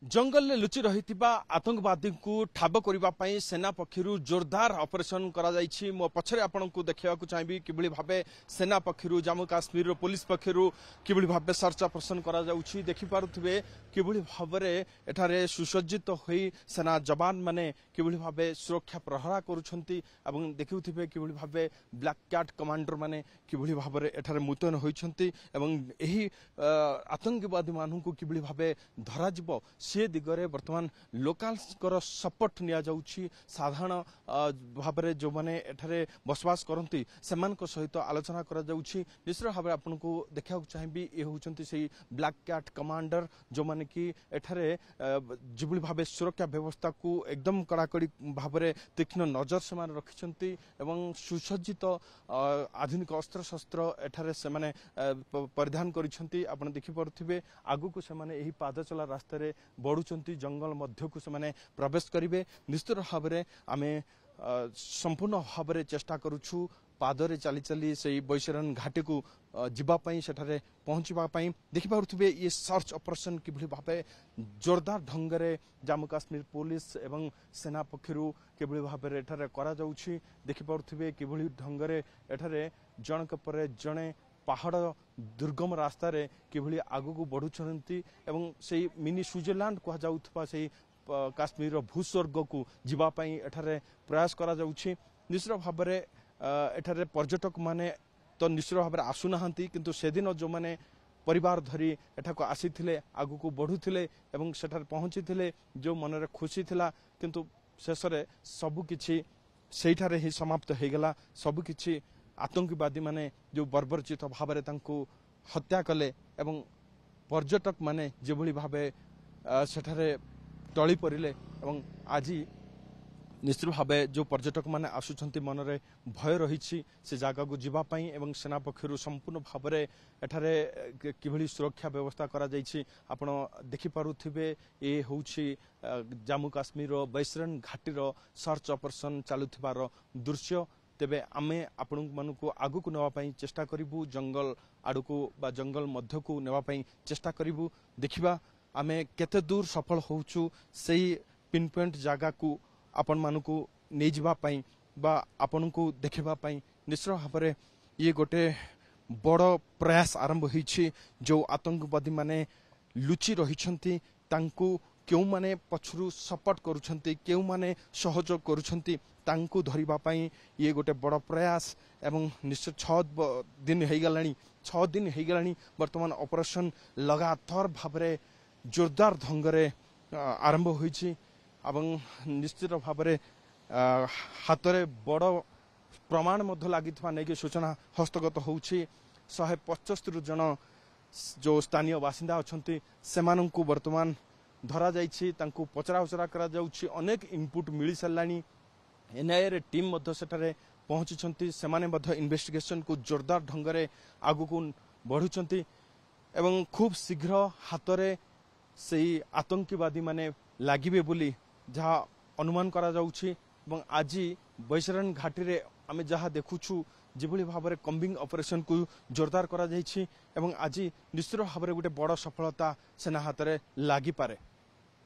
जंगल में लुचि रही आतंकवादी को ठाब करने सेना पक्षर जोरदार ऑपरेशन करा मो पछरे आपण को देखा चाहिए कि भाव सेना पक्षर जम्मू काश्मीर पुलिस पक्षर कि भाव सर्च ऑपरेशन करा देखिपे कि भाव में सुसज्जित हो सेना जवान माने कि भाव सुरक्षा प्रहरा करुँच देखुवे कि भाव ब्लैक कैट कमांडर माने कि भाव में मुतयन होती आतंकवादी मानू कि भाव धरा से दिगरे वर्तमान लोकाल सपोर्ट नि साधारण भाव में जो मैंने एठारे बसवास करती सहित आलोचना निश्चित भाव आपन को देखा चाहिए ये होती से ब्लैक कैट कमांडर जो मैंने कि एठारे जो भाव सुरक्षा व्यवस्था को एकदम कड़ाकड़ी भाव में तीक्ष्ण नजर से रखिंट सुसज्जित आधुनिक अस्त्र शस्त्र एठारे से परिधान कर देखिपे आगु को से पाद चला रास्तार बढ़ुंट जंगल मध्य को से प्रवेश करेंगे निश्चित भाव में आम संपूर्ण भाव में चेष्टा करुछु पादरे चली चली से बैशरण घाटी को जीवाई सेठारे पहुंचापी देखिपे ये सर्च ऑपरेशन कि भाव जोरदार ढंग से जम्मू काश्मीर पुलिस एवं सेना पक्षर कि भाव में देखिपे कि ढंग से एठारे जनक पर जड़े पहाड़ दुर्गम रास्तार कि आग को बढ़ुंट से मिनी स्विट्जरलैंड कहुवा से काश्मीर भूस्वर्ग को जीवाई एठारे प्रयास करा निश्चित भाव में एठारे पर्यटक माने तो निश्चित भाव में आसुना किंतु से दिन जो मैंने परिवार धरी एठाक आसी आग को बढ़ुले सेठारे पहुंची जो मन में खुशी थिला किंतु शेष सबकि से ही समाप्त हो गला सबकि आतंकवादी माने जो बर्बरचित भाव में हत्या कले एवं पर्यटक माने जो भाव सेठारे टली पड़े आज निश्चित भाव जो पर्यटक माने आसुंच मन में भय रही से जगह को जीवाई एवं सेना पक्षर संपूर्ण भाव में एठारे कि सुरक्षा व्यवस्था करा आपण देखिपे ये हूँ जम्मू काश्मीर बैशरण घाटीर सर्च ऑपरेशन चलुथिबार दृश्य तेबे आमे आपण मानू आगु को नापी चेष्टा करूँ जंगल आड़ को जंगल मध्य को नापी चेष्टा करूँ देखा आमे केते दूर सफल होचु से पिन पॉइंट जगह को आपण मानू नहीं जावाई बा आपण को देखापी निश्चित भाव में ये गोटे बड़ प्रयास आरंभ होइछि जो आतंकवादी माने लुचि रही क्यों माने पछरु सपोर्ट करुछंती क्यों माने सहयोग करुछंती तांकु धरिबा पई ये गोटे बड़ प्रयास एवं निश्चित 6 दिन हो गलानी 6 दिन हो गलानी वर्तमान ऑपरेशन लगातार भाव में जोरदार ढंग से आरंभ होइछि एवं निश्चित भाव में हाथ में बड़ प्रमाण मध्य लागिथवा नहीं सूचना हस्तगत होउछि 175 जन जो स्थानीय बासिंदा अच्छी से वर्तमान धरा जाइछि तांकु पचरा उचरा करा जाउछि अनेक इनपुट मिली सारानी एनआईए रे टीम सेठारे पहुंची से इन्वेस्टिगेशन को जोरदार ढंग से आगु को बढ़ुंट एवं खूब शीघ्र हाथ में से आतंकवादी माने लागिबे बोली जहाँ अनुमान करा जाउछि आज बैशरण घाटी रे आमे जहाँ देखुछु जिभली भाव में कम्बिंग ऑपरेशन को जोरदार करा जाइछि एवं आज निश्चित भाव में गोटे बड़ सफलता सेना हाथ में लागी पारे।